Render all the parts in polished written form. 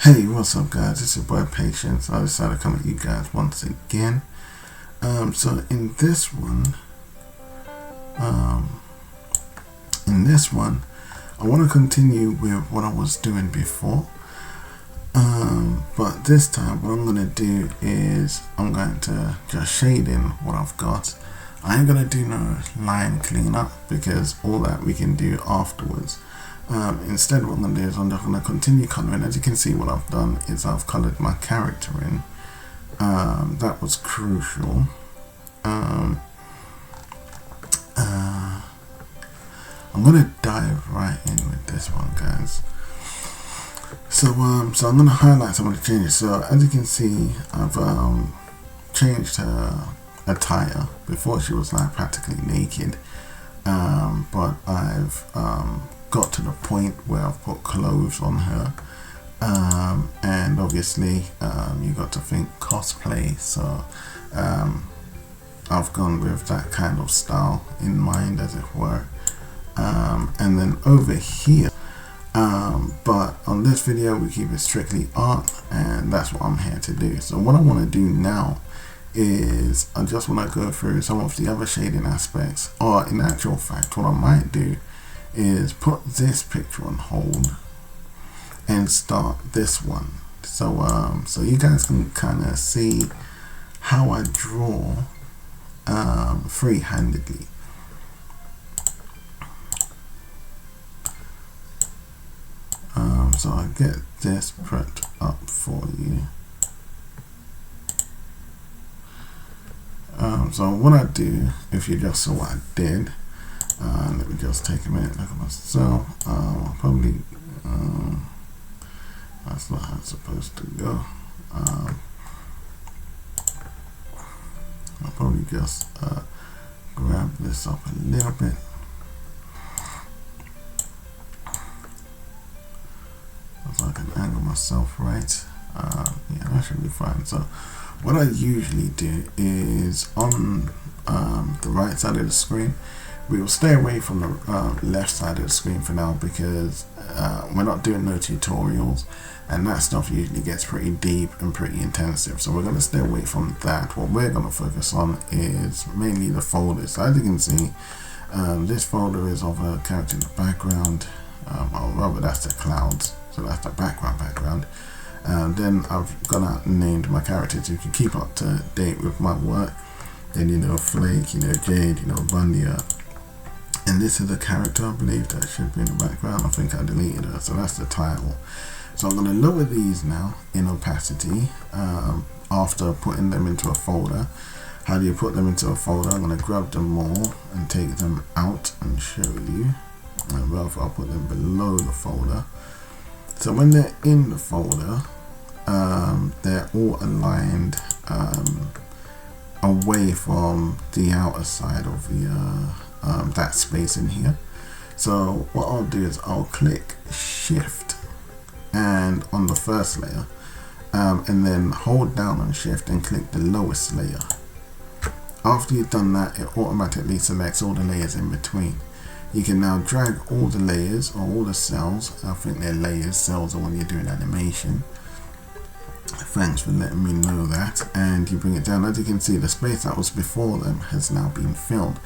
Hey, what's up guys? It's your boy Patience. I decided to come at you guys once again. So in this one, um, I want to continue with what I was doing before. But this time what I'm going to do is I'm going to just shade in what I've got. I ain't going to do no line cleanup because all that we can do afterwards. Instead what I'm going to do is I'm just going to continue colouring. As you can see, what I've done is I've coloured my character in. That was crucial. I'm going to dive right in with this one, guys. So I'm going to highlight some of the changes. So as you can see, I've changed her attire. Before she was like practically naked, but I've got to the point where I've put clothes on her, and obviously you got to think cosplay, so I've gone with that kind of style in mind, as it were. And then over here, but on this video we keep it strictly art, and that's what I'm here to do. So what I want to do now is I just want to go through some of the other shading aspects, or in actual fact what I might do is put this picture on hold and start this one, so you guys can kind of see how I draw free-handedly. So I get this prepped up for you. So what I do, if you just saw what I did, let me just take a minute, look at myself. Probably that's not how it's supposed to go. I'll probably just grab this up a little bit. So I can angle myself right. Yeah, that should be fine. So what I usually do is on the right side of the screen, we will stay away from the left side of the screen for now, because we're not doing no tutorials, and that stuff usually gets pretty deep and pretty intensive, so we're going to stay away from that. What we're going to focus on is mainly the folders. So as you can see, this folder is of a character in the background, or rather that's the clouds, so that's the background. Then I've gone out and named my characters so you can keep up to date with my work. Then Flake, Jade, Abundio. And this is a character, I believe, that should be in the background. I think I deleted her, so that's the title. So I'm going to lower these now in opacity after putting them into a folder. How do you put them into a folder? I'm going to grab them all and take them out and show you. Well, I'll put them below the folder. So when they're in the folder, they're all aligned away from the outer side of the that space in here. So what I'll do is I'll click Shift and on the first layer, and then hold down on Shift and click the lowest layer. After you've done that, it automatically selects all the layers in between. You can now drag all the layers, or all the cells. I think they're layers. Cells are when you're doing animation. Thanks for letting me know that. And you bring it down. As you can see, the space that was before them has now been filled,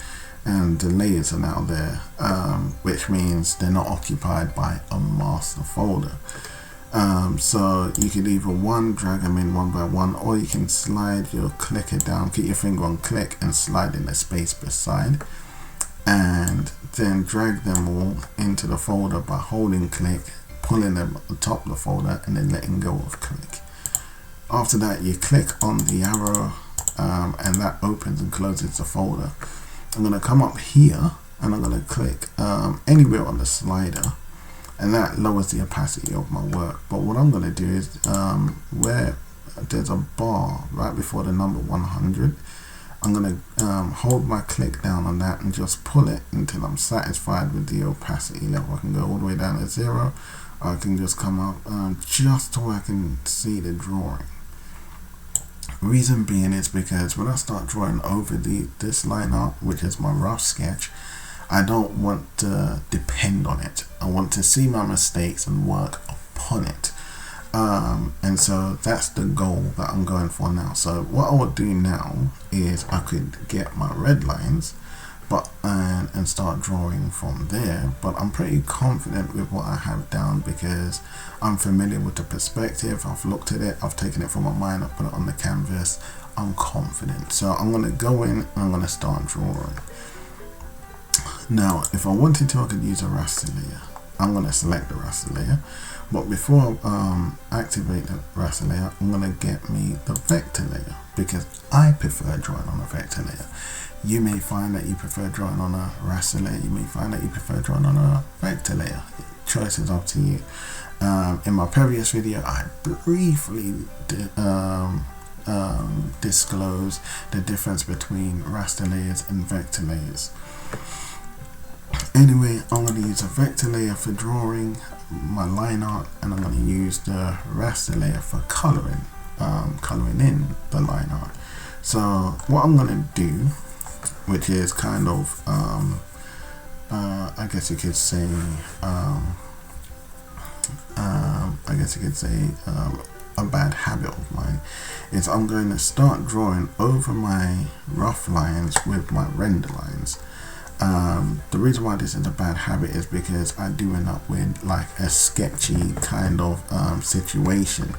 and the layers are now there, which means they're not occupied by a master folder. So you could either drag them in one by one, or you can slide your clicker down, keep your finger on click and slide in the space beside, and then drag them all into the folder by holding click, pulling them at the top of the folder, and then letting go of click. After that, you click on the arrow, and that opens and closes the folder. I'm going to come up here and I'm going to click anywhere on the slider, and that lowers the opacity of my work. But what I'm going to do is where there's a bar right before the number 100, I'm going to hold my click down on that and just pull it until I'm satisfied with the opacity level. I can go all the way down to 0, or I can just come up just so I can see the drawing. Reason being is because when I start drawing over this line art, which is my rough sketch, I don't want to depend on it. I want to see my mistakes and work upon it. And so that's the goal that I'm going for now. So what I would do now is I could get my red lines and start drawing from there, but I'm pretty confident with what I have down because I'm familiar with the perspective. I've looked at it, I've taken it from my mind, I've put it on the canvas. I'm confident, so I'm going to go in and I'm going to start drawing. Now if I wanted to, I could use a raster layer. I'm going to select the raster layer, but before I activate the raster layer, I'm going to get me the vector layer because I prefer drawing on a vector layer. You may find that you prefer drawing on a raster layer, you may find that you prefer drawing on a vector layer. Choice is up to you. In my previous video, I briefly disclosed the difference between raster layers and vector layers. Anyway, I'm going to use a vector layer for drawing my line art, and I'm going to use the raster layer for coloring in the line art. So what I'm going to do, which is kind of I guess you could say a bad habit of mine, is I'm going to start drawing over my rough lines with my render lines. The reason why this is a bad habit is because I do end up with like a sketchy kind of situation.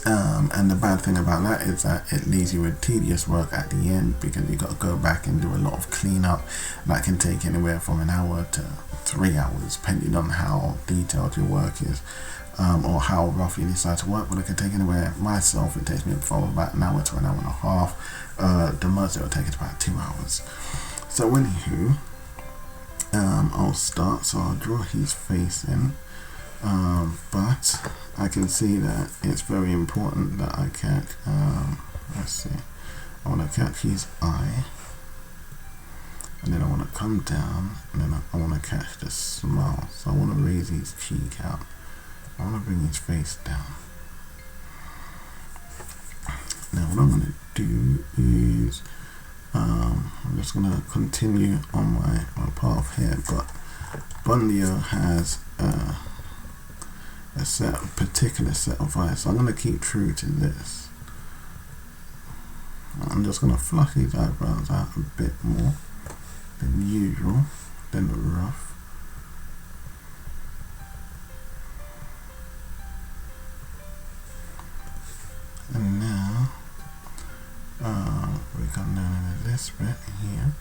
And the bad thing about that is that it leaves you with tedious work at the end because you got to go back and do a lot of cleanup. That can take anywhere from an hour to 3 hours, depending on how detailed your work is, or how rough you decide to work. But it can take anywhere. Myself, it takes me from about an hour to an hour and a half. The most it will take is about 2 hours. So anywho, I'll start. So I'll draw his face in. But I can see that it's very important that I catch, let's see, I want to catch his eye, and then I want to come down, and then I want to catch the smile. So I want to raise his cheek out, I want to bring his face down. Now what I'm going to do is, I'm just going to continue on my path here, but Abundio has a particular set of eyes, so I'm going to keep true to this. I'm just going to flush these eyebrows out a bit more than usual, than the rough. And now we come down into this bit here.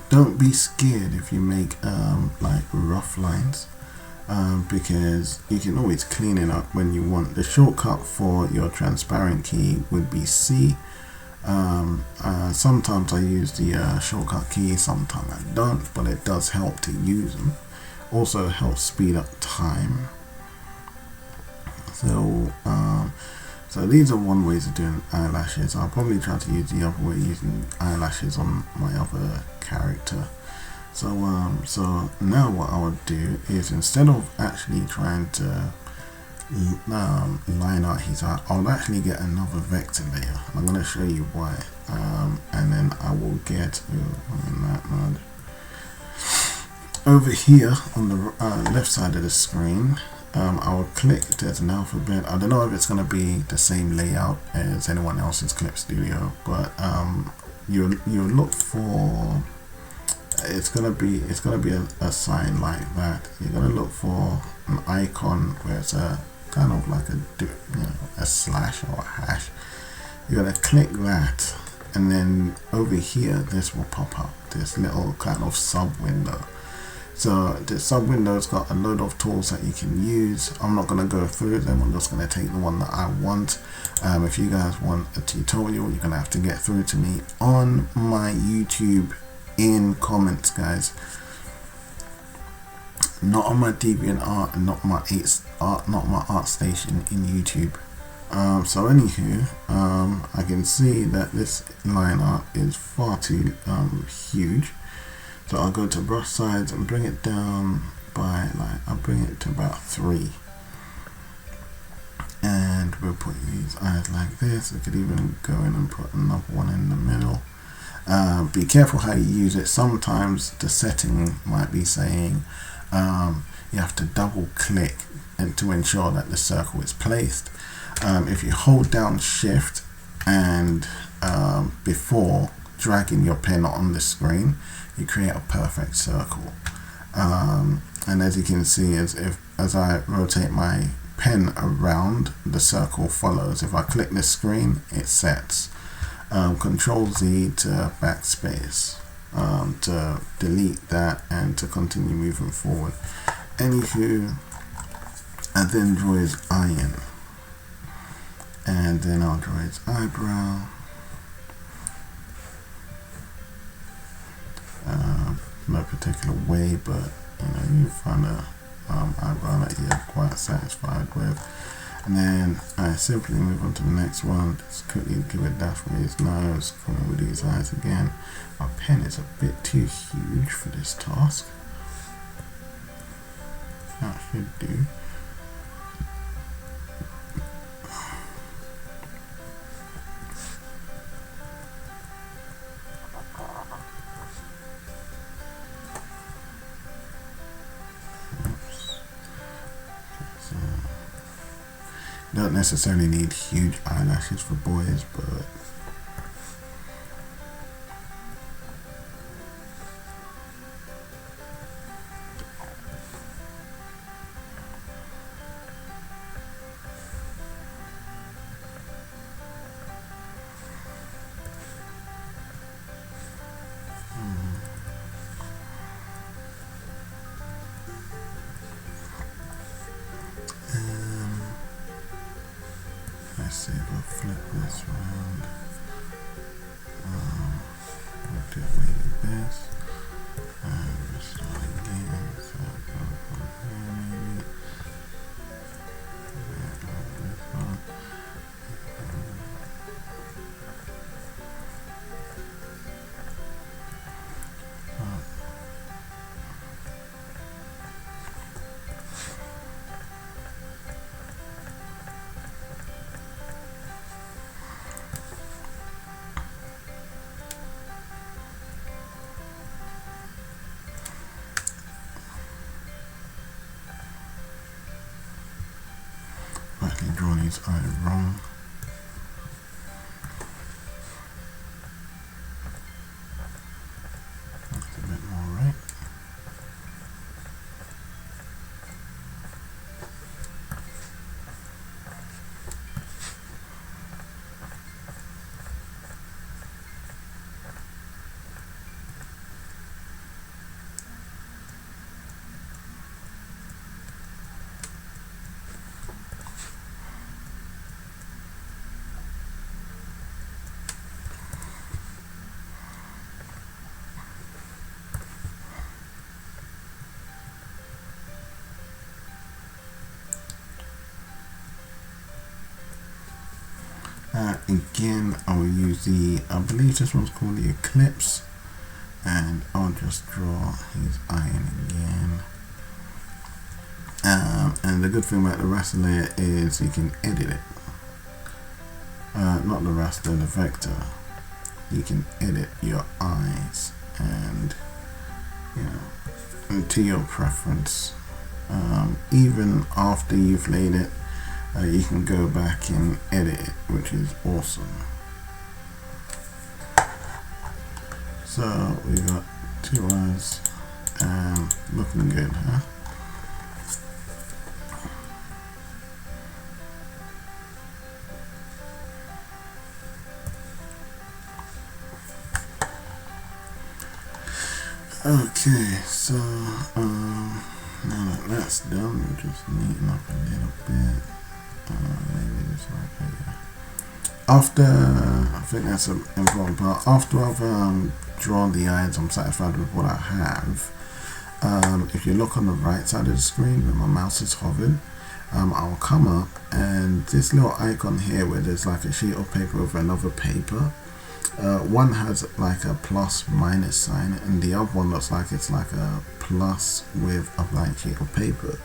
Don't be scared if you make like rough lines, because you can always clean it up when you want. The shortcut for your transparent key would be C. Sometimes I use the shortcut key, sometimes I don't, but it does help to use them. Also helps speed up time. So these are one ways of doing eyelashes. I'll probably try to use the other way, using eyelashes on my other character. So now what I would do is, instead of actually trying to line out his eye, I'll actually get another vector layer. I'm going to show you why, and then I will get in that mode. Over here on the left side of the screen, I'll click, there's an alphabet. I don't know if it's going to be the same layout as anyone else's Clip Studio, but you look for, it's gonna be a sign like that. You're gonna look for an icon where it's a kind of like a slash or a hash. You're gonna click that, and then over here this will pop up, this little kind of sub window. So the sub window's got a load of tools that you can use. I'm not going to go through them, I'm just going to take the one that I want. If you guys want a tutorial, you're going to have to get through to me on my YouTube in comments, guys. Not on my DeviantArt and not my ArtStation in YouTube. So anywho, I can see that this line art is far too huge. So I'll go to brush size and bring it down by, like, I'll bring it to about 3. And we'll put these eyes like this. We could even go in and put another one in the middle. Be careful how you use it. Sometimes the setting might be saying you have to double click and to ensure that the circle is placed. If you hold down shift and before dragging your pen on the screen, you create a perfect circle. And as you can see, as I rotate my pen around, the circle follows. If I click the screen, it sets. Control Z to backspace to delete that and to continue moving forward. Anywho, and then draw his eye in, and then I'll draw his eyebrow. No particular way, but you find a eyebrow that you're quite satisfied with. And then I simply move on to the next one. Just quickly give a dash with his nose, come in with these eyes again. My pen is a bit too huge for this task. That should do. Don't necessarily need huge eyelashes for boys, but let's see if I flip this around. We'll do it like this. And we'll start again. So I'll go from here maybe. This one. Slightly drawn his eye wrong. That's a bit more right. Again, I will use I believe this one's called the Eclipse, and I'll just draw his eye in again. And the good thing about the raster layer is you can edit it. Not the raster, the vector. You can edit your eyes and to your preference. Even after you've laid it, you can go back and edit it, which is awesome. So we got 2 eyes and looking good, huh? Okay, so now that that's done, we'll just neaten up a little bit. Maybe this right here. After, I think that's an important part. After I've drawn the eyes, I'm satisfied with what I have. If you look on the right side of the screen where my mouse is hovered, I'll come up and this little icon here where there's like a sheet of paper with another paper. One has like a plus minus sign, and the other one looks like it's like a plus with a blank sheet of paper.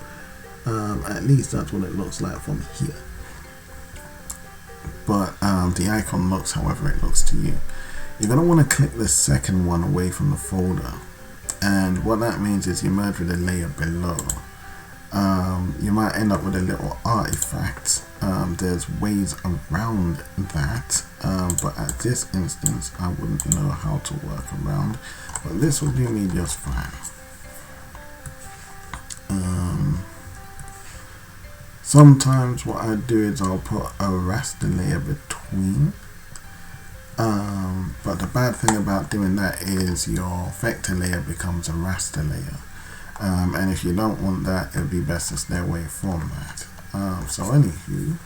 At least that's what it looks like from here. but the icon looks however it looks to you. You're going to want to click the second one away from the folder, and what that means is you merge with the layer below. You might end up with a little artifact. There's ways around that, but at this instance I wouldn't know how to work around, but this will do me just fine. Sometimes what I do is I'll put a raster layer between, but the bad thing about doing that is your vector layer becomes a raster layer, and if you don't want that, it would be best to stay away from that. So anywho,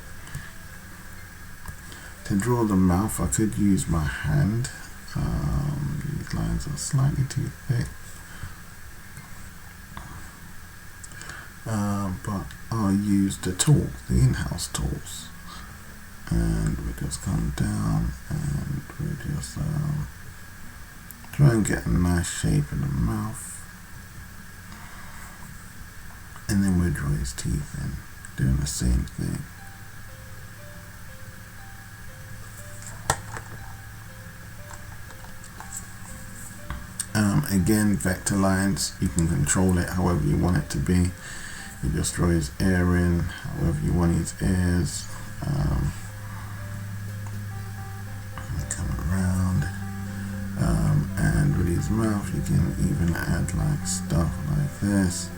to draw the mouth I could use my hand. These lines are slightly too thick, but I'll use the tools, the in-house tools, and we just come down and we just try and get a nice shape in the mouth, and then we draw his teeth in, doing the same thing. Again, vector lines, you can control it however you want it to be. You just draw his ear in however you want his ears. Come around, and with his mouth you can even add like stuff like this.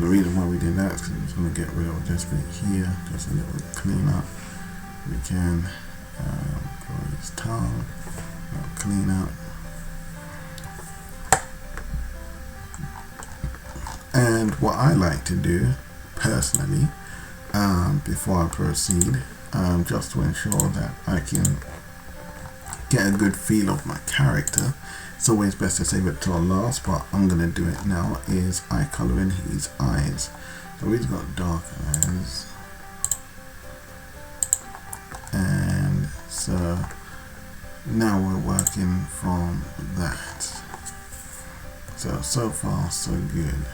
The reason why we did that is because we're just going to get rid of this bit here, just a little clean up. We can draw his tongue, clean up. And what I like to do personally, before I proceed, just to ensure that I can get a good feel of my character, it's always best to save it till last, but I'm going to do it now, is eye color in his eyes. So he's got dark eyes, and so now we're working from that. So far so good.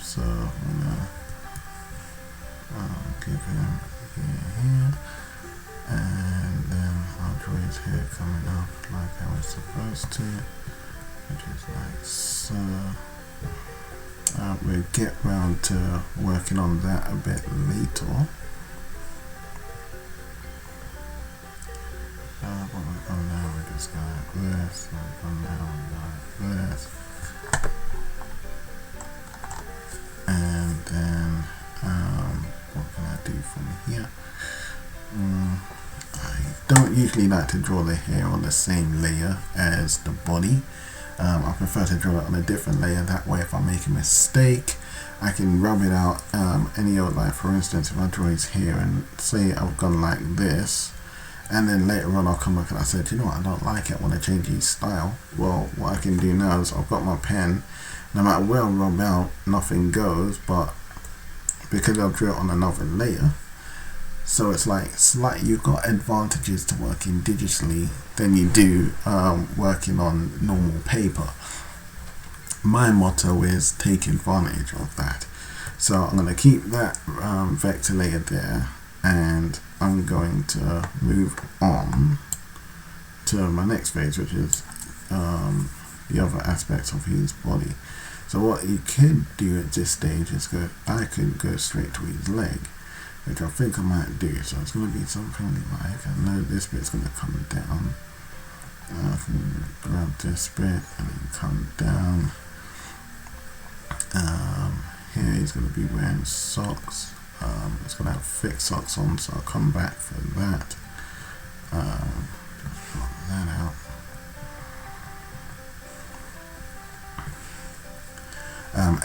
So I'm gonna give him here, and then I'll draw his hair coming up like I was supposed to, which is like so. We'll get round to working on that a bit later. But we'll come down with this guy like this, we'll come down like this. And then what can I do from here? I don't usually like to draw the hair on the same layer as the body. I prefer to draw it on a different layer, that way if I make a mistake I can rub it out. Like for instance, if I draw his hair and say I've gone like this, and then later on I'll come back and I said, you know what, I don't like it, I want to change his style. Well, what I can do now is I've got my pen, no matter where I rub out, nothing goes, but because I've drew it on another layer, so it's like you've got advantages to working digitally than you do working on normal paper. My motto is take advantage of that. So I'm going to keep that vector layer there, and I'm going to move on to my next phase, which is the other aspects of his body. So what you could do at this stage is I could go straight to his leg, which I think I might do. So it's going to be something like, I know this bit's going to come down. I can grab this bit and then come down. Here he's going to be wearing socks. It's going to have thick socks on, so I'll come back for that. Just put that out.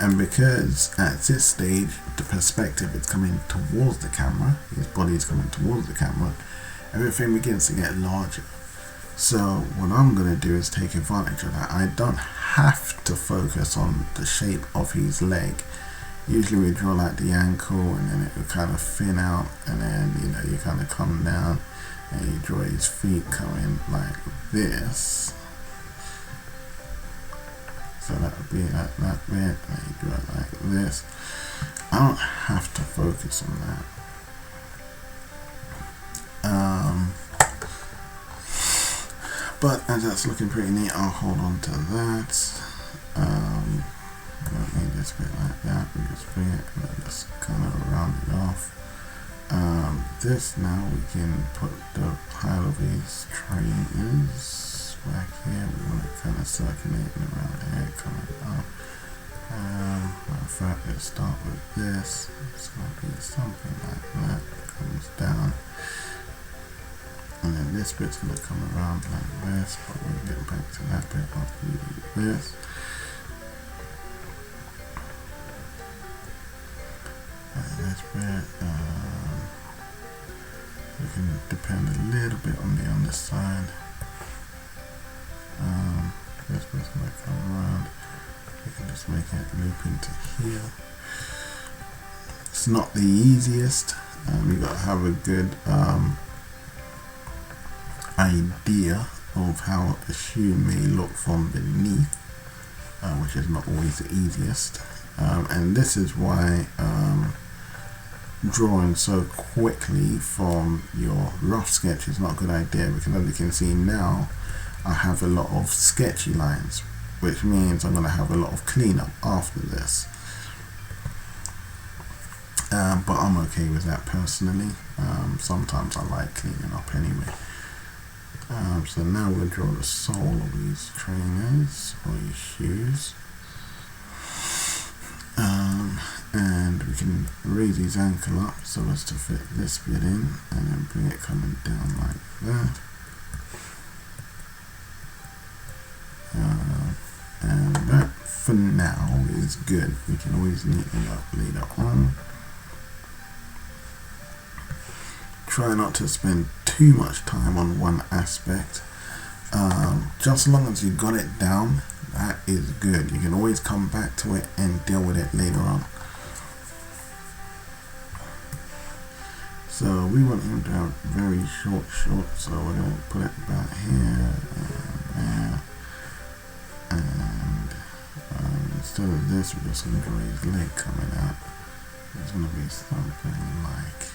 And because at this stage the perspective is coming towards the camera, his body is coming towards the camera, everything begins to get larger. So what I'm going to do is take advantage of that. I don't have to focus on the shape of his leg. Usually we draw like the ankle, and then it will kind of thin out, and then you kind of come down and you draw his feet coming like this. So that would be at that bit, and you do it like this. I don't have to focus on that. But as that's looking pretty neat, I'll hold on to that. Don't need this bit like that. We just bring it and then just kind of round it off. This now we can put the pile of these trainers back here. We want to kind of circulating around here, coming up. Matter of fact, let's start with this. It's going to be something like that. Comes down. And then this bit's going to come around like this, but we'll get back to that bit after we do this. And this bit, we can depend a little bit on the underside. This bit's going to come around. We can just make it loop into here. It's not the easiest. You got to have a good idea of how a shoe may look from beneath, which is not always the easiest, and this is why drawing so quickly from your rough sketch is not a good idea, because as you can see now I have a lot of sketchy lines, which means I'm going to have a lot of cleanup after this, but I'm okay with that personally. Sometimes I like cleaning up anyway. So now we'll draw the sole of these trainers or these shoes, and we can raise his ankle up so as to fit this bit in, and then bring it coming down like that, and that for now is good. We can always neaten it up later on. Try not to spend too much time on one aspect. Just as long as you got it down, that is good. You can always come back to it and deal with it later on. So we want him to have very short, so we're going to put it about here and there. And instead of this, we're just going to draw his leg coming out. It's going to be something like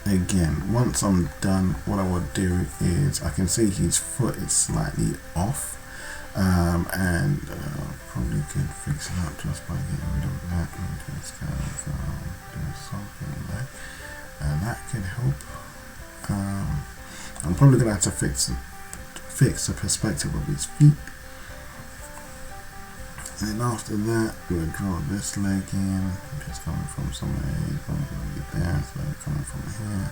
again, once I'm done, what I would do is I can see his foot is slightly off, and probably could fix it up just by getting rid of that and just kind of do something like that could help. I'm probably gonna have to fix the perspective of his feet, and then after that we'll draw this leg in, just coming from somewhere. He's going to be there, so coming from here,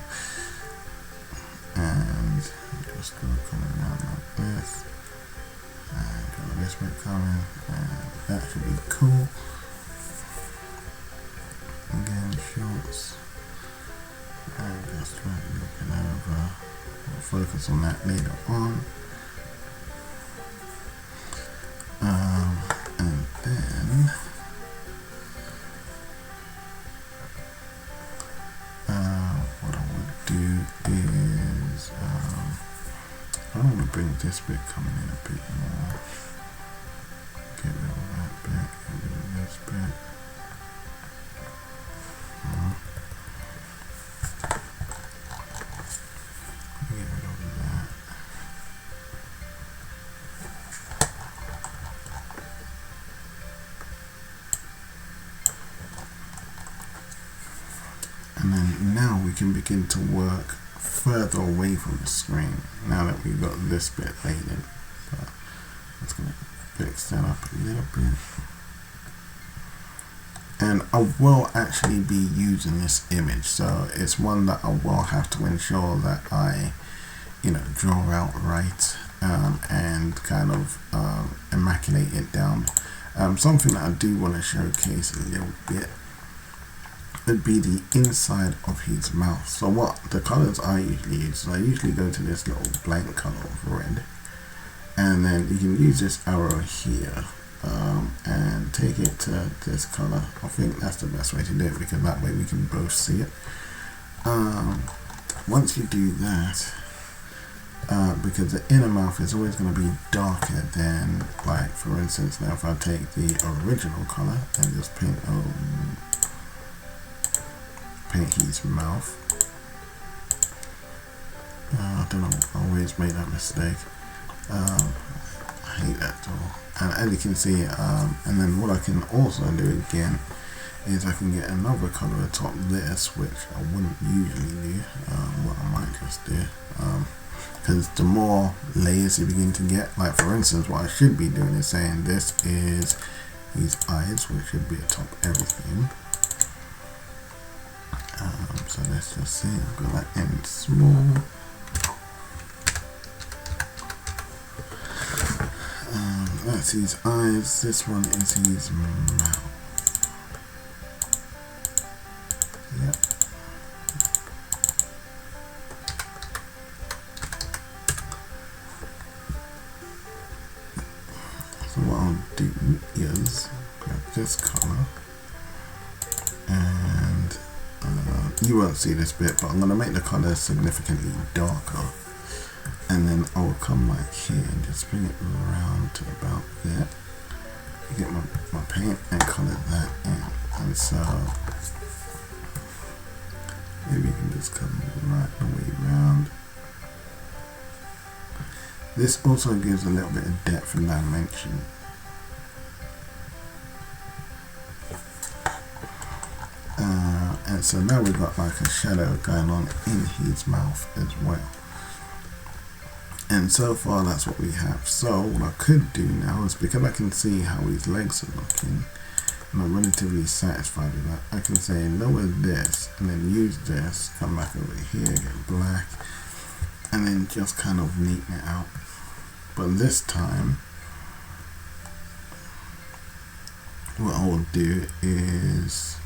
and just go coming down like this, and draw this bit coming, and that should be cool. Again, shorts, and just like looking over. We'll focus on that later on. And then what I would do is I want to bring this bit coming in a bit more. Get rid of that bit, get rid of this bit. Get rid of that. And then now we can begin to work further away from the screen, now that we've got this bit laid in. So I'm just going to fix that up a little bit. And I will actually be using this image, so it's one that I will have to ensure that I, draw out right, and kind of immaculate it down. Something that I do want to showcase a little bit would be the inside of his mouth. So what the colors I usually use, I usually go to this little blank color of red, and then you can use this arrow here and take it to this color. I think that's the best way to do it, because that way we can both see it. Once you do that, because the inner mouth is always going to be darker than, like, for instance, now if I take the original color and just paint his mouth. I don't know, I always make that mistake. I hate that tool. And as you can see, and then what I can also do again is I can get another color atop this, which I wouldn't usually do. What I might just do, because the more layers you begin to get, like for instance, what I should be doing is saying this is his eyes, which should be atop everything. So let's just see, I've got that in small. That's his eyes, this one is his mouth. Yep. So what I'll do is grab this color, and you won't see this bit, but I'm going to make the color significantly darker, and then I'll come like here and just bring it around to about there. Get my paint and color that in, and so maybe you can just come right the way around. This also gives a little bit of depth and dimension. And so now we've got like a shadow going on in his mouth as well. And so far that's what we have. So what I could do now is, because I can see how his legs are looking, and I'm relatively satisfied with that, I can say lower this and then use this, come back over here, get black, and then just kind of neaten it out. But this time what I will do is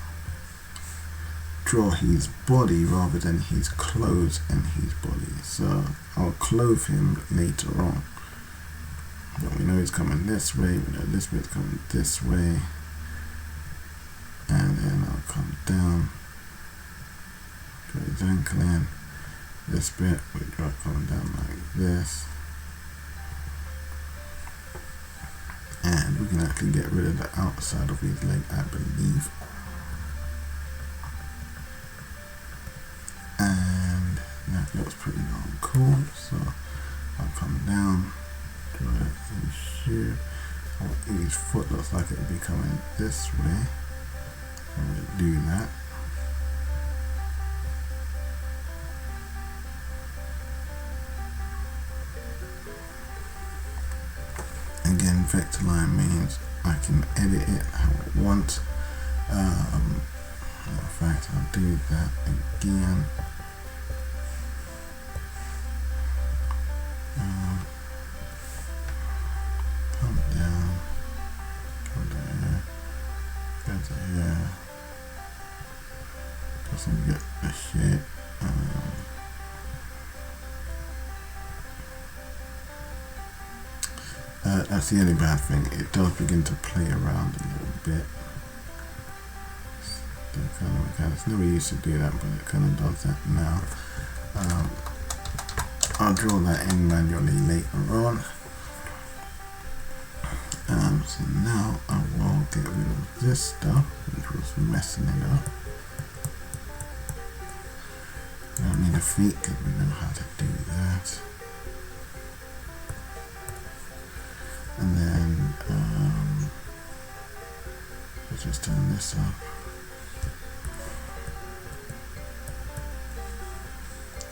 draw his body rather than his clothes and his body. So I'll clothe him later on. But we know he's coming this way, we know this bit's coming this way, and then I'll come down, draw his ankle in, this bit we draw it coming down like this, and we can actually get rid of the outside of his leg, I believe. And that looks pretty darn cool. So I'll come down, draw his shoe. His foot looks like it would be coming this way. I'm going to do that. Again, vector line means I can edit it how I want. In fact, I'll do that again. Come down here, go to here, just need to get the shape. That's the only bad thing, it does begin to play around a little bit. It's never used to do that, but it kind of does that now. I'll draw that in manually later on. So now I will get rid of this stuff, which was messing it up. We don't need a feet because we know how to do that. And then let's just turn this up.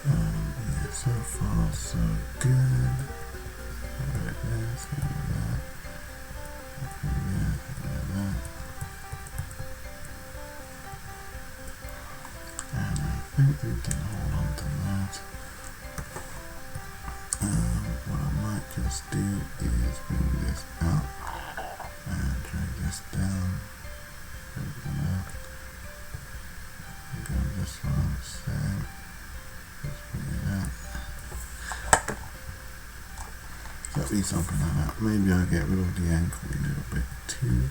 Yeah, so far so good. Look at this, look at that. Look at this, look at that. And I think we can hold on to that. What I might just do is bring this out and drag this down. Bring it up. Go this one, same. Just bring it out. So be something like that. Maybe I'll get rid of the ankle a little bit too.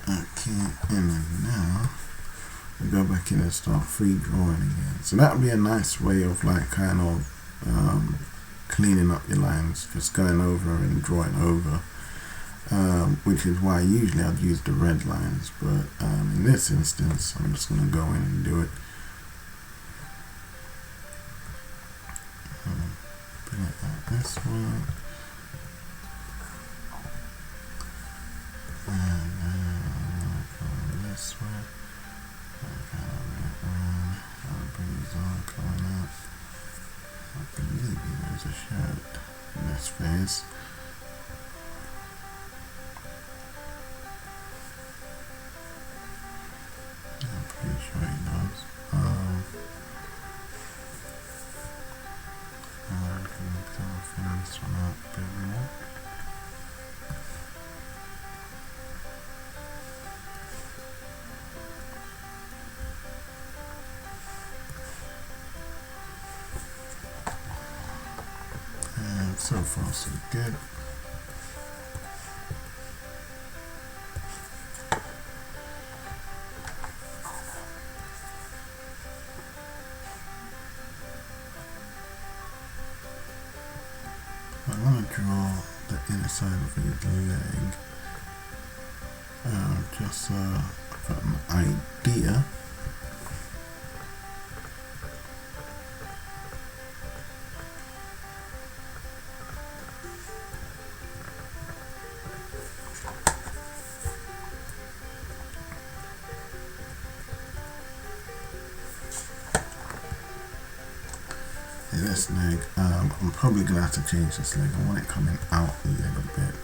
Okay, and then now we go back in and start free drawing again. So that would be a nice way of like kind of cleaning up your lines, just going over and drawing over, which is why usually I'd use the red lines, but in this instance I'm just going to go in and do it. Bring it like this one, and then go this way. I'll bring these on coming up. I believe there's a shirt in this phase. I'm pretty sure he does. I'm going to fill this one out a bit more. And so far so good. I want to draw the inner side of his leg, just so I've got an idea. This leg, I'm probably going to have to change this leg. I want it coming out a little bit.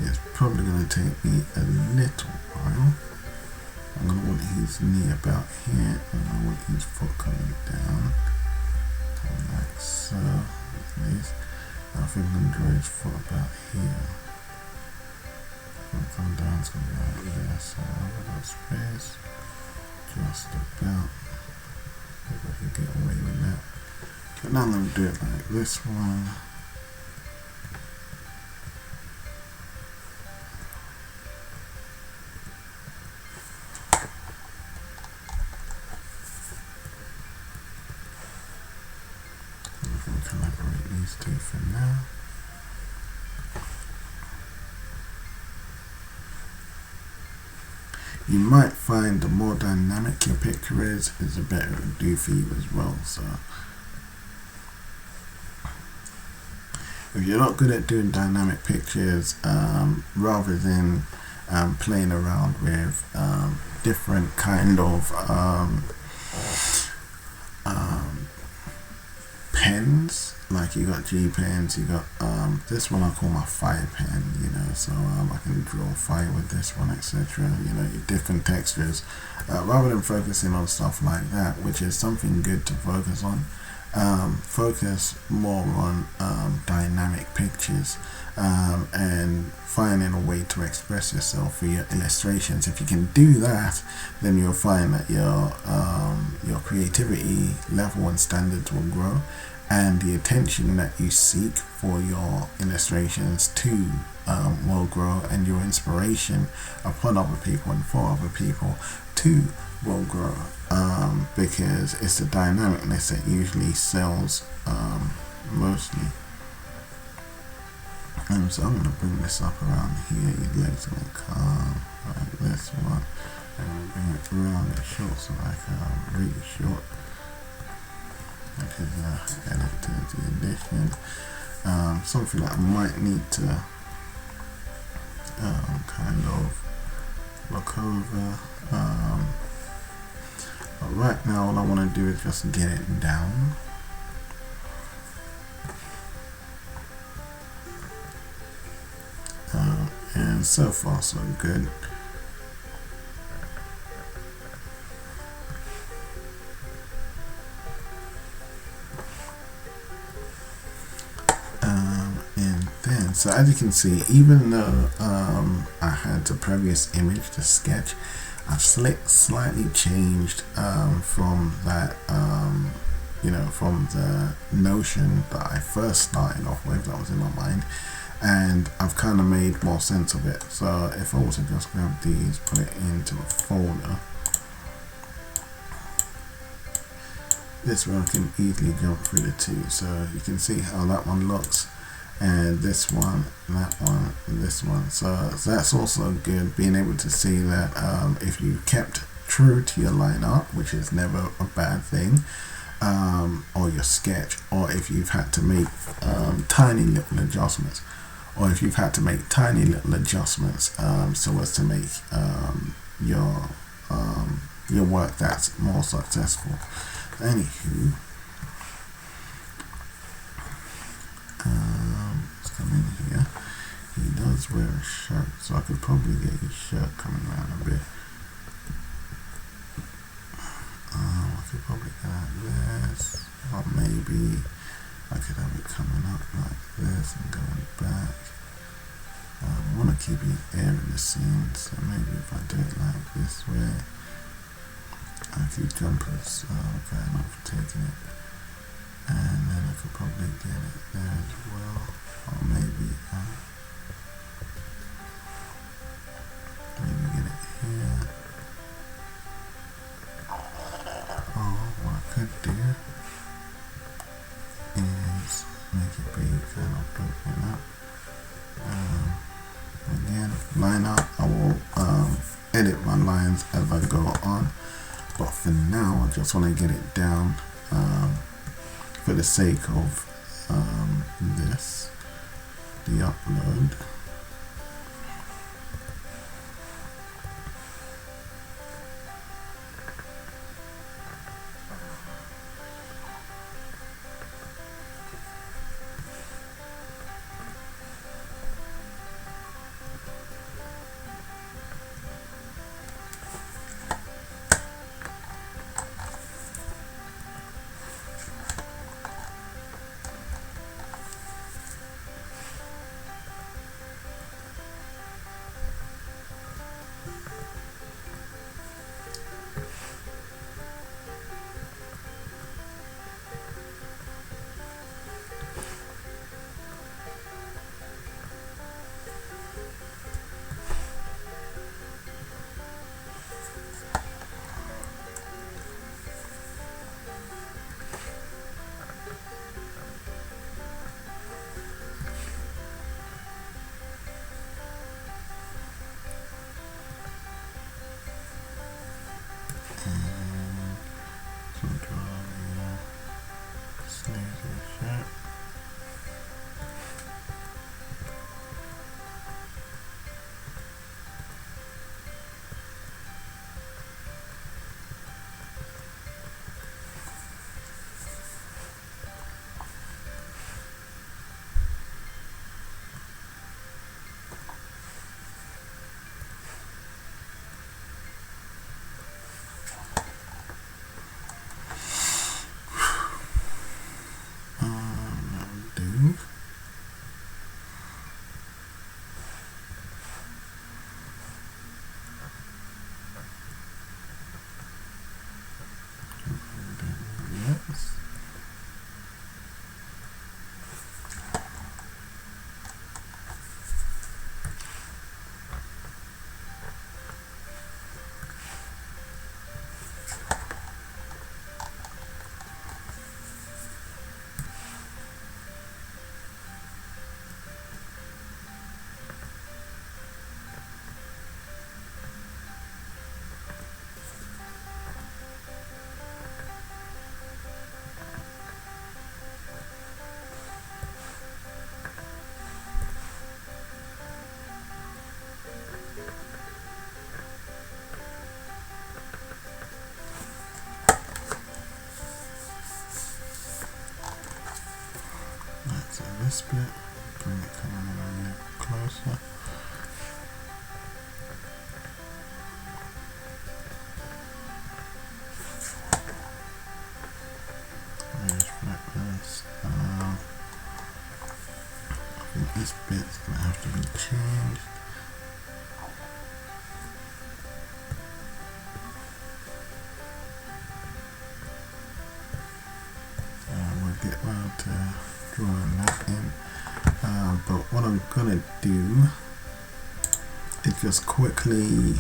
It's probably going to take me a little while. I'm going to want his knee about here, and I want his foot coming down. Like so, at least. I think I'm going to draw his foot about here. When it comes down, it's going to be like this. So over that space. Just about. If I can get away with that. But now let me do it like this one. We can collaborate these two for now. You might find the more dynamic your picture is the better it will do for you as well. So if you're not good at doing dynamic pictures, rather than playing around with different kind of pens, like you got G pens, you got this one I call my fire pen, you know, so I can draw fire with this one, etc. You know, different textures, rather than focusing on stuff like that, which is something good to focus on. Focus more on dynamic pictures, and finding a way to express yourself for your illustrations. If you can do that, then you'll find that your creativity level and standards will grow, and the attention that you seek for your illustrations too will grow, and your inspiration upon other people and for other people too will grow, because it's the dynamicness that usually sells mostly. So I'm going to bring this up around here. Your legs are going to come like this one, and bring it around the shorts like really short. Which is edit to the addition. Something that I might need to kind of look over. But right now all I want to do is just get it down. And so far so good. So as you can see, even though I had the previous image, the sketch, I've slightly changed from that, from the notion that I first started off with, that was in my mind, and I've kind of made more sense of it. So if I was to just grab these, put it into a folder, this way I can easily jump through the two. So you can see how that one looks, and this one, that one, and this one. So that's also good, being able to see that if you kept true to your line art, which is never a bad thing, or your sketch, or if you've had to make tiny little adjustments, so as to make your work that's more successful. Anywho, let's come in here. He does wear a shirt, so I could probably get his shirt coming around a bit. I could probably go like this, or maybe I could have it coming up like this and going back. I want to keep it air in the scene, so maybe if I do it like this way, a few jumpers going off, taking it, and then I could probably get it there as well, or maybe get it here. Or what I could do is make it be kind of broken up. Again, line up, I will edit my lines as I go on, but for now I just want to get it down for the sake of the upload. This bit, bring it coming in a bit closer. Just flip this. I think this bit's changed. We'll get round to drawing that in. But what I'm gonna do is just quickly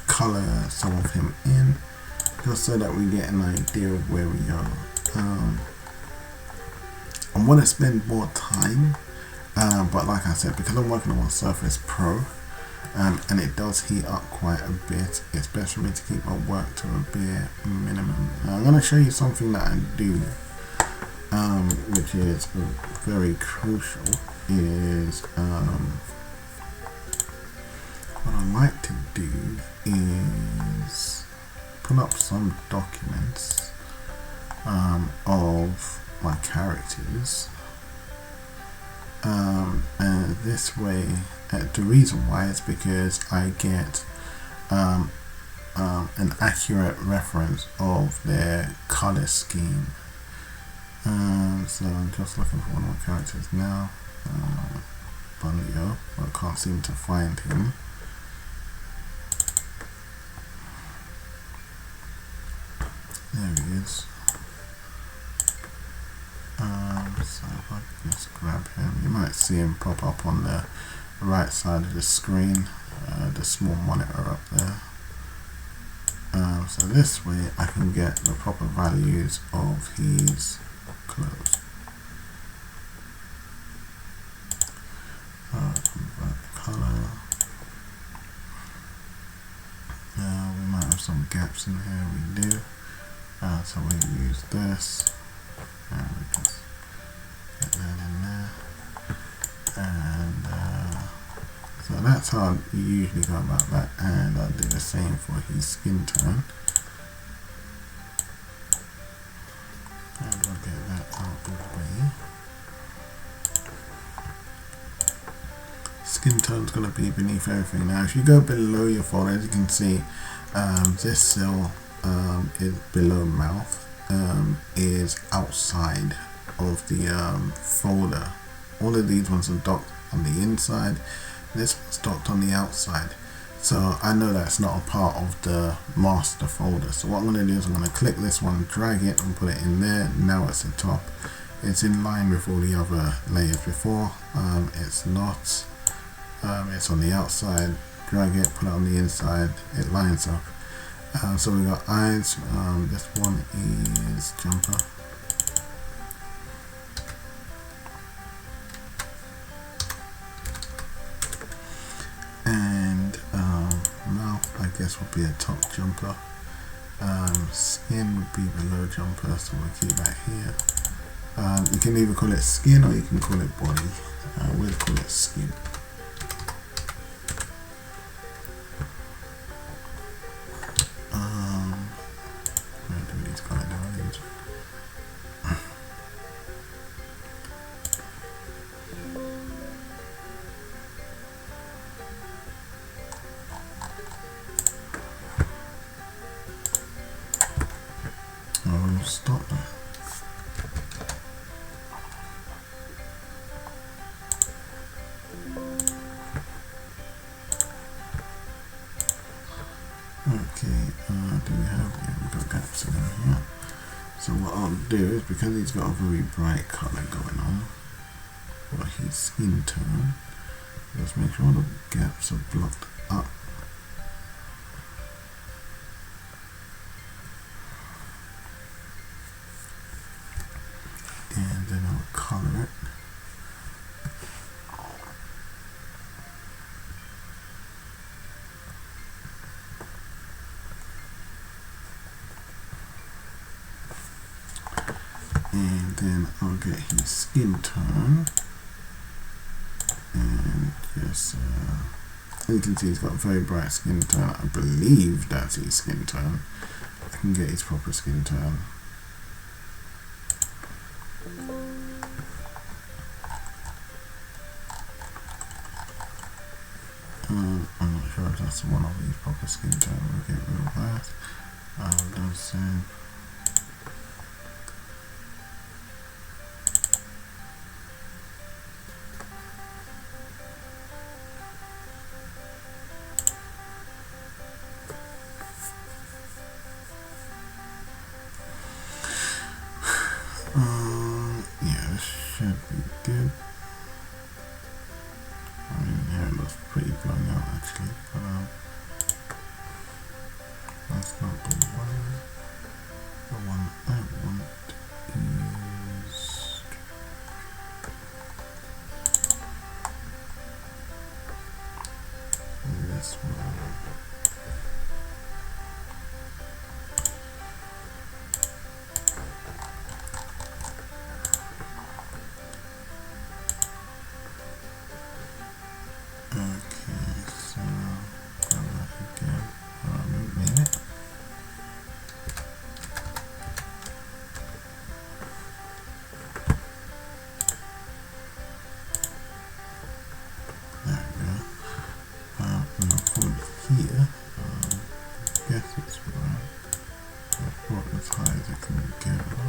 color some of him in, just so that we get an idea of where we are. I want to spend more time, but like I said, because I'm working on Surface Pro, and it does heat up quite a bit, especially to keep my work to a bare minimum. Now, I'm going to show you something that I do, which is very crucial, is what I like to do is pull up some documents of my characters, and this way, the reason why is because I get an accurate reference of their color scheme. So I'm just looking for one of my characters now, Abundio, but I can't seem to find him. There he is. So if I can just grab him, you might see him pop up on the right side of the screen, the small monitor up there. So this way I can get the proper values of his clothes. Convert the color. We might have some gaps in here, we do. So we use this, and we just get that in there. And so that's how you usually go about that, and I'll do the same for his skin tone. And we'll get that out of the way. Skin tone's going to be beneath everything. Now if you go below your folder, as you can see, this cell is below mouth, is outside of the folder. All of these ones are docked on the inside, this one's docked on the outside, so I know that's not a part of the master folder. So what I'm going to do is I'm going to click this one, drag it and put it in there. Now it's the top, it's in line with all the other layers before. It's not, it's on the outside, drag it, put it on the inside, it lines up. So we got eyes, this one is jumper. And mouth, I guess, would be a top jumper. Skin would be below jumper, so we'll keep that here. You can either call it skin or you can call it body. We'll call it skin. Where do these color values? I'll stop that. Okay, do we have, yeah, we've got gaps in here. So what I'll do is, because he's got a very bright colour going on for his skin tone, let's make sure the gaps are blocked up. And then I'll colour it. And then I'll get his skin tone, and just you can see he's got a very bright skin tone. I believe that's his skin tone. I can get his proper skin tone. I'm not sure if that's one of his proper skin tone. We'll get rid of that. I'll do the same. looks pretty blown out actually, but that's not the one. The one I want is this one. Okay, so grab that again. Wait a minute. There we go. Now from here, guess it's right. I've brought as high as I can go.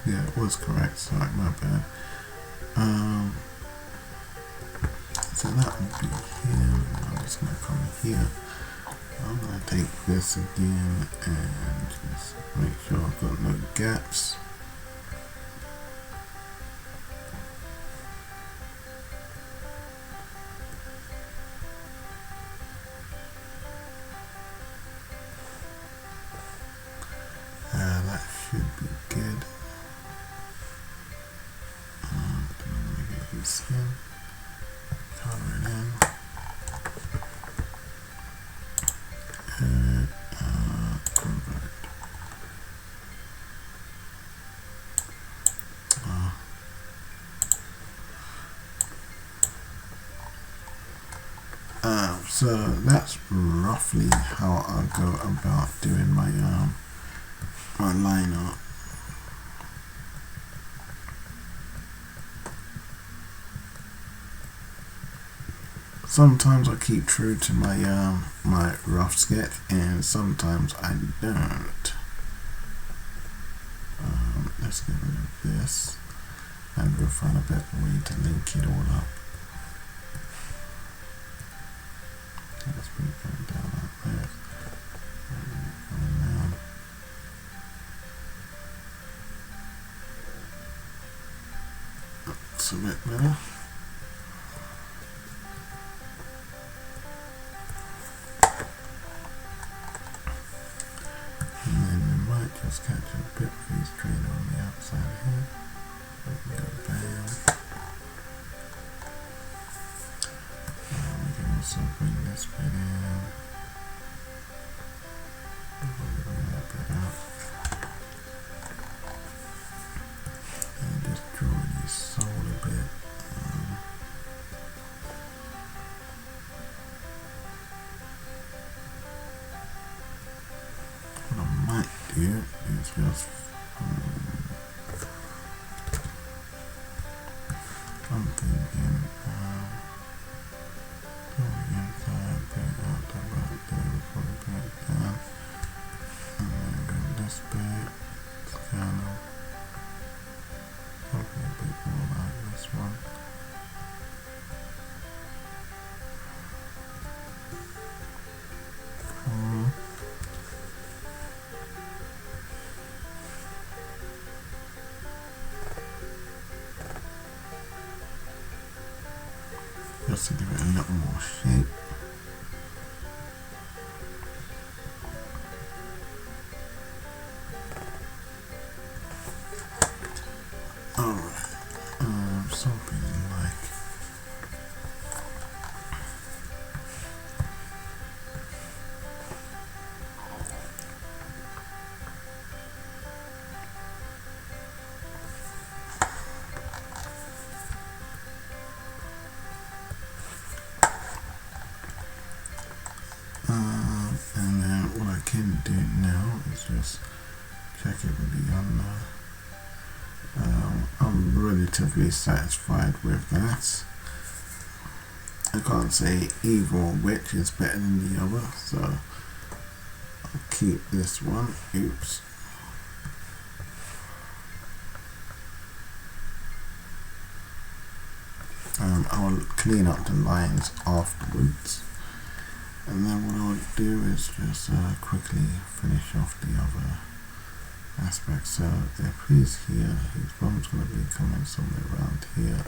Yeah, it was correct. Sorry, my bad. So that would be here. I'm just gonna come here. I'm gonna take this again and just make sure I've got no gaps. That should be good. I'm gonna get his skin. Color it in. And convert. So that's roughly how I go about doing my my line art. Sometimes I keep true to my my rough sketch, and sometimes I don't. Let's get rid of this, and we'll find a better way to link it all up. Let's bring it down like this. Coming down. That's a bit better. Just catch a bit of these train on the outside here. We can go bam. We can also bring this bit in. Bring that bit up. And just draw these soul a bit. What I might do is just I'm thinking go inside, bring it out about there before we bring it down, and then go this bit. It's kind of something a bit more like this one. Just to give it a little more shape. Alright, something like and then what I can do now is just check it with the other. I'm relatively satisfied with that. I can't say either or which is better than the other, so I'll keep this one. Oops. I'll clean up the lines afterwards, and then what I'll do is just quickly finish off the other aspects. So if he's here, his bum's going to be coming somewhere around here.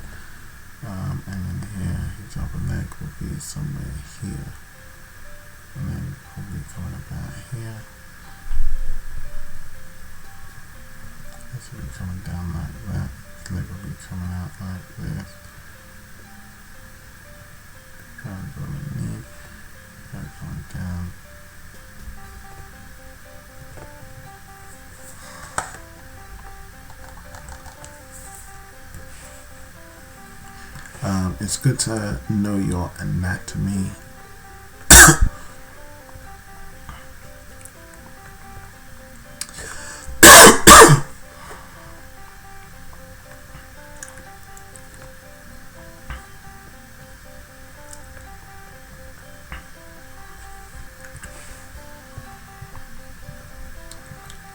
And then here his other leg will be somewhere here, and then probably coming about here. This will be coming down like that. His leg will be coming out like this. Going underneath, going down. It's good to know your anatomy.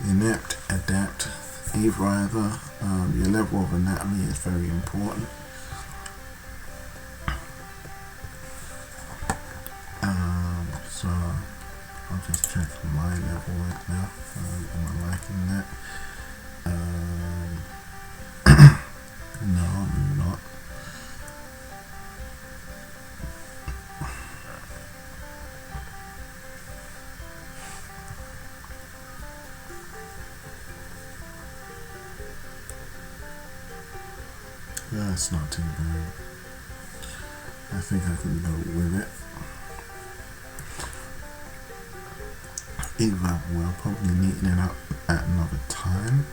Inept, adept, either. Your level of anatomy is very important. So I'll just check my level right now. Am I liking that? No, I'm not. That's not too bad. I think I can go with it. Either we'll probably neaten it up at another time.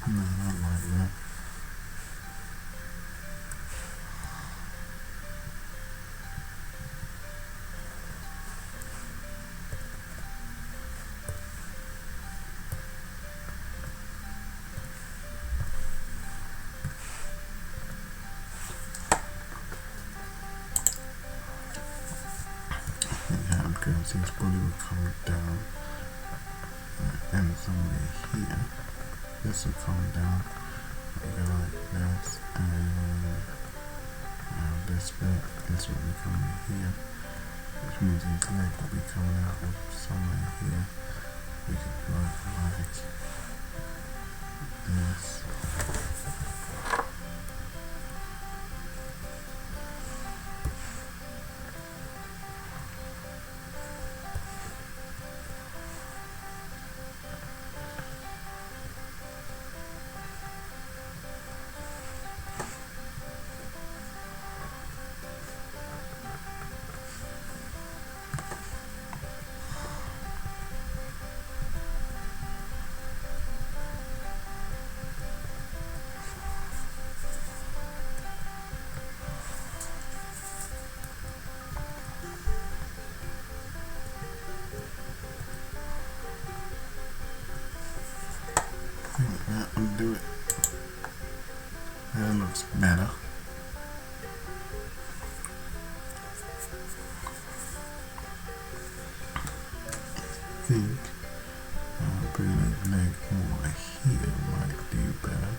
No, I don't like that. Yeah, because his body will come down and somewhere here. This will come down, go like this, and now this bit, this will be coming here, which means his leg will be coming out of somewhere here. We could go like this. I think that will do it. That looks better. I think bringing his leg over here might do better.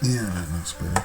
Yeah, that looks better.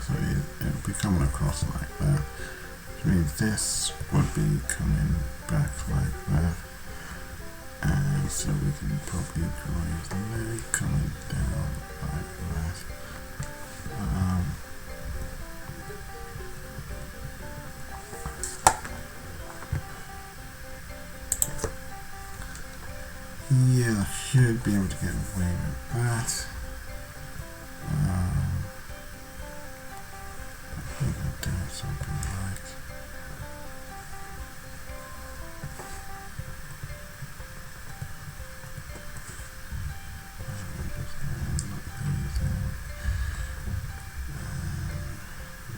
So it'll be coming across like that, which means this would be coming back like that, and so we can probably draw his leg coming down like that. Yeah, I should be able to get away with that. I think I'll do something like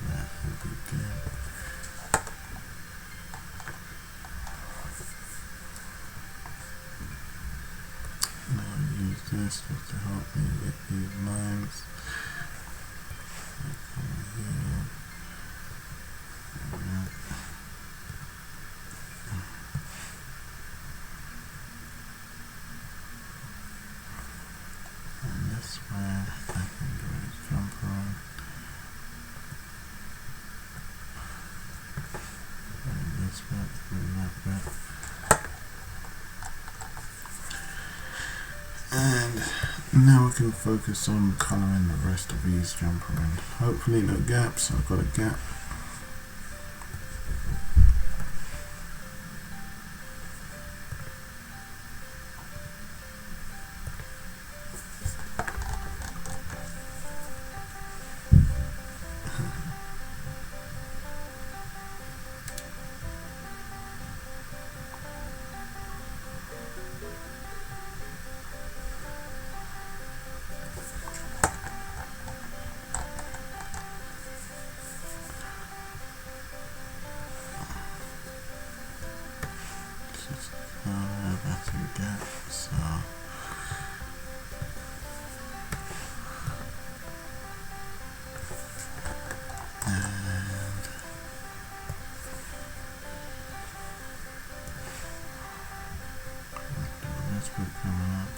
that would be good. Now use this just to help me with these lines. And this way I can do a jumper on. And this bit and that bit. And now we can focus on colouring the rest of these jumper in. Hopefully no gaps. I've got a gap. That's a gap, so and this bit coming up.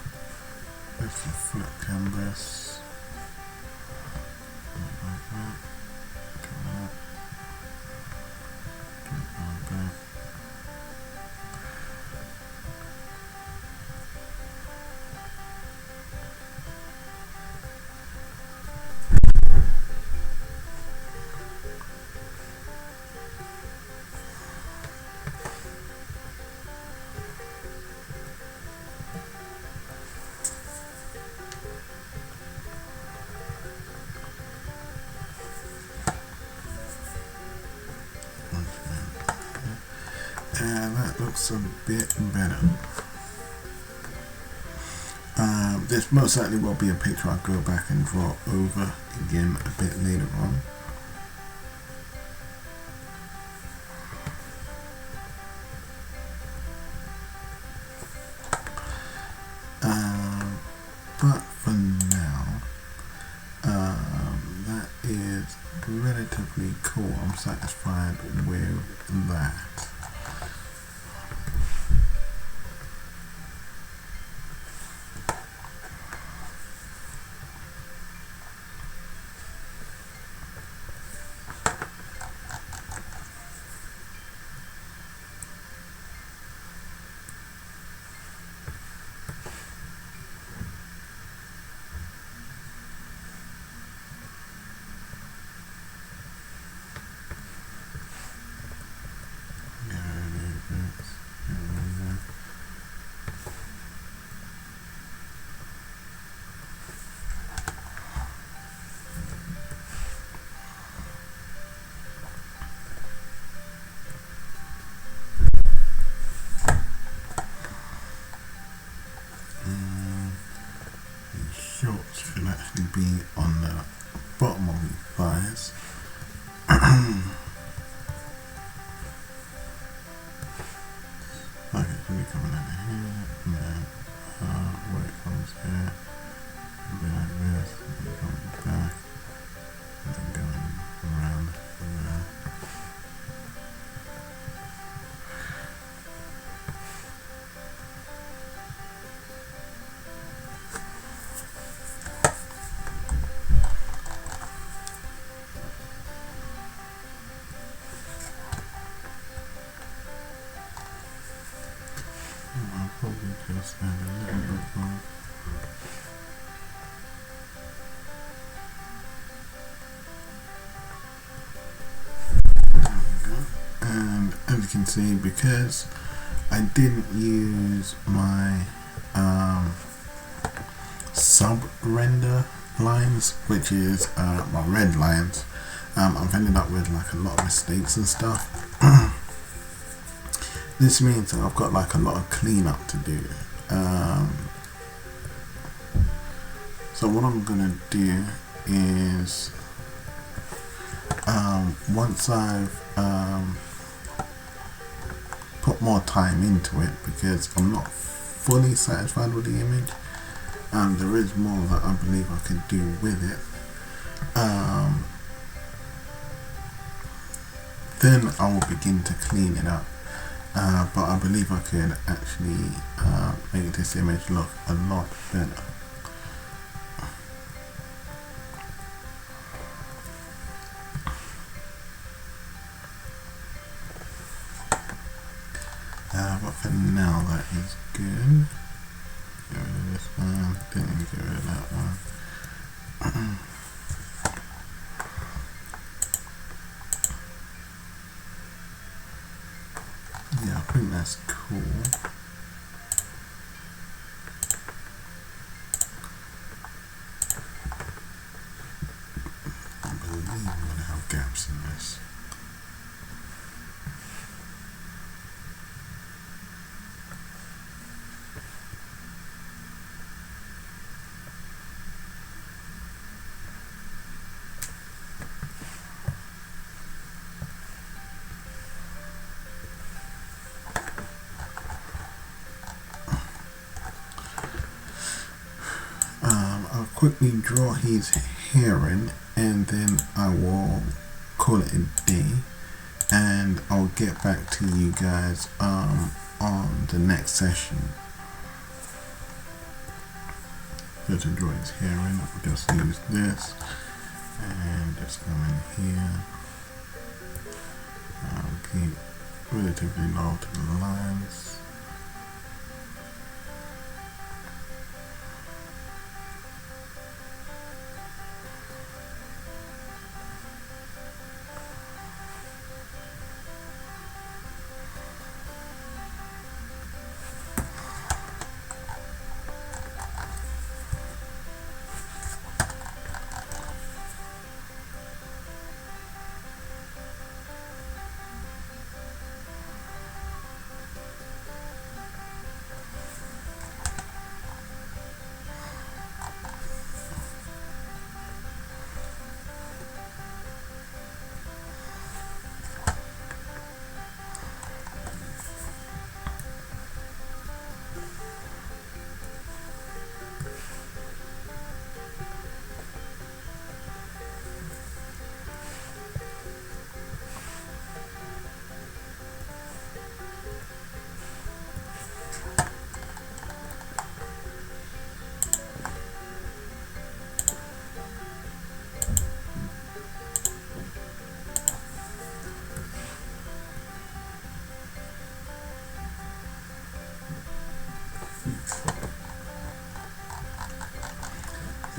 That's the flip canvas. Like that. Come up. Jump on back. And that looks a bit better. This most likely will be a picture I'll go back and draw over again a bit later on. But for now, that is relatively cool. I'm satisfied with that. I'll probably just add a little bit more. There we go. And as you can see, because I didn't use my sub render lines, which is my red lines, I've ended up with like a lot of mistakes and stuff. This means that I've got like a lot of cleanup to do. So what I'm gonna do is once I've put more time into it, because I'm not fully satisfied with the image, there is more that I believe I could do with it. Then I will begin to clean it up. But I believe I could actually make this image look a lot better. But for now, that is good. Get rid of this one. Didn't get rid of that one. Yeah, I think that's cool. I believe I'm going to have gaps in this. I'll quickly draw his hair in, and then I will call it a day, and I'll get back to you guys on the next session. So to draw his hair in, I'll just use this and just go in here. I'll keep relatively low to the lines.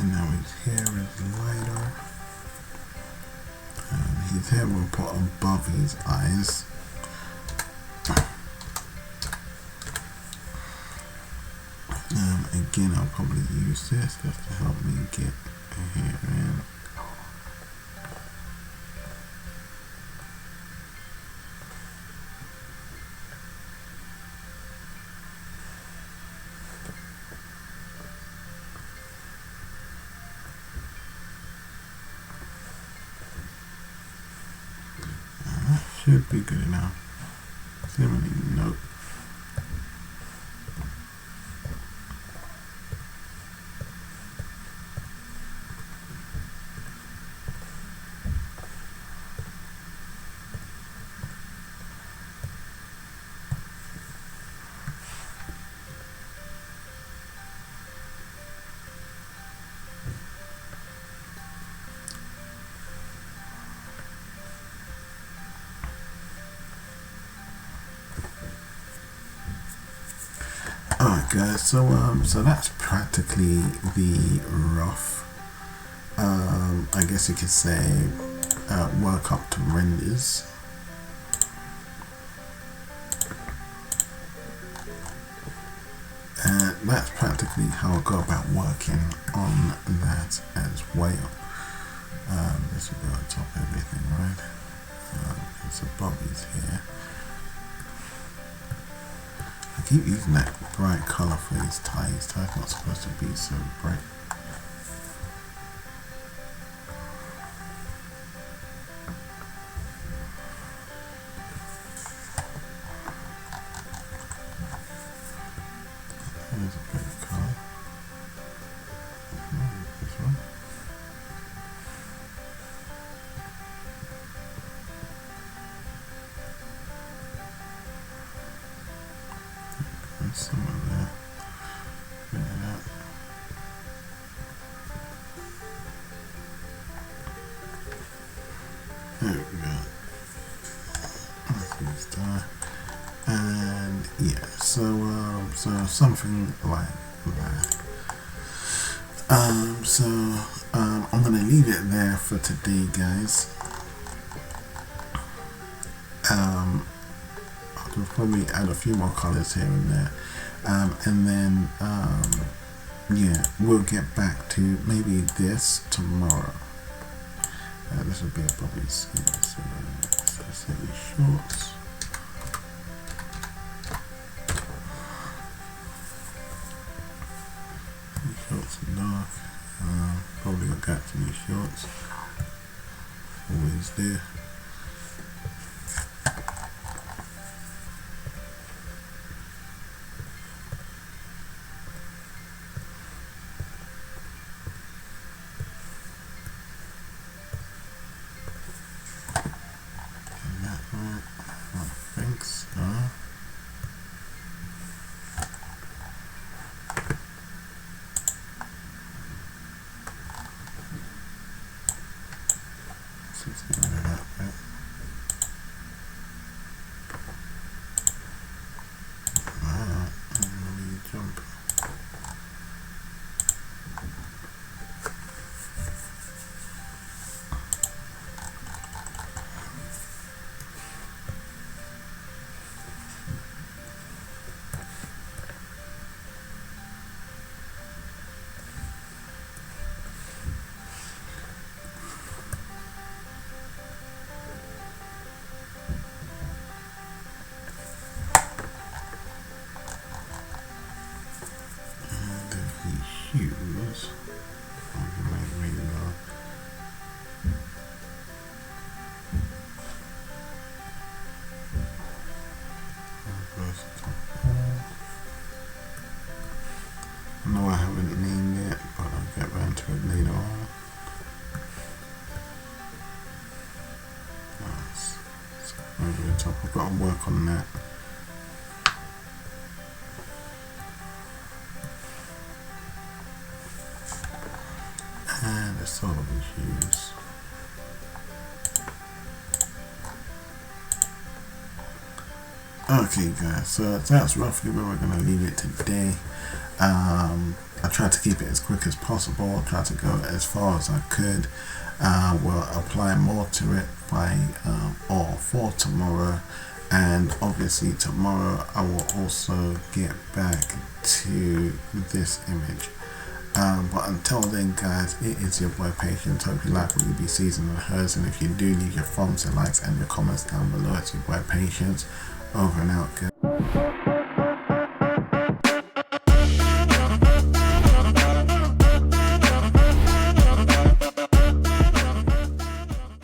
And now his hair is lighter. His hair will put above his eyes. Again, I'll probably use this just to help me get the hair in. Should be good enough. Seemingly, nope. Alright guys, so that's practically the rough, I guess you could say, work up to renders. And that's practically how I go about working on that as well. This will go on top of everything, right? There's the bobbies here. I keep using that bright colour for these ties. These ties not supposed to be so bright. There's a bit of colour. This one. There's someone there. Bring it out. There we go. Let's use that. And yeah, so something like that. I'm gonna leave it there for today, guys. I'll probably add a few more colors here and there, and then yeah, we'll get back to maybe this tomorrow. This will be a probably so say shorts. Shorts and dark. Probably got gaps in these shorts. Always there. And that one, I think so. Let's get rid of that bit. Alright, I'm gonna jump. Shoes. I'm gonna make really low. I know I haven't named it, but I'll get around to it later on. Nice. So over the top, I've got to work on that. And the sole of the shoes. Okay guys, so that's roughly where we're going to leave it today. I tried to keep it as quick as possible, tried to go as far as I could. We'll apply more to it by or for tomorrow, and obviously tomorrow I will also get back to this image. But until then guys, it is your boy Patience. Hope you like what you be season and hers, and if you do, leave your thumbs and likes and your comments down below. It's your boy Patience, over and out guys.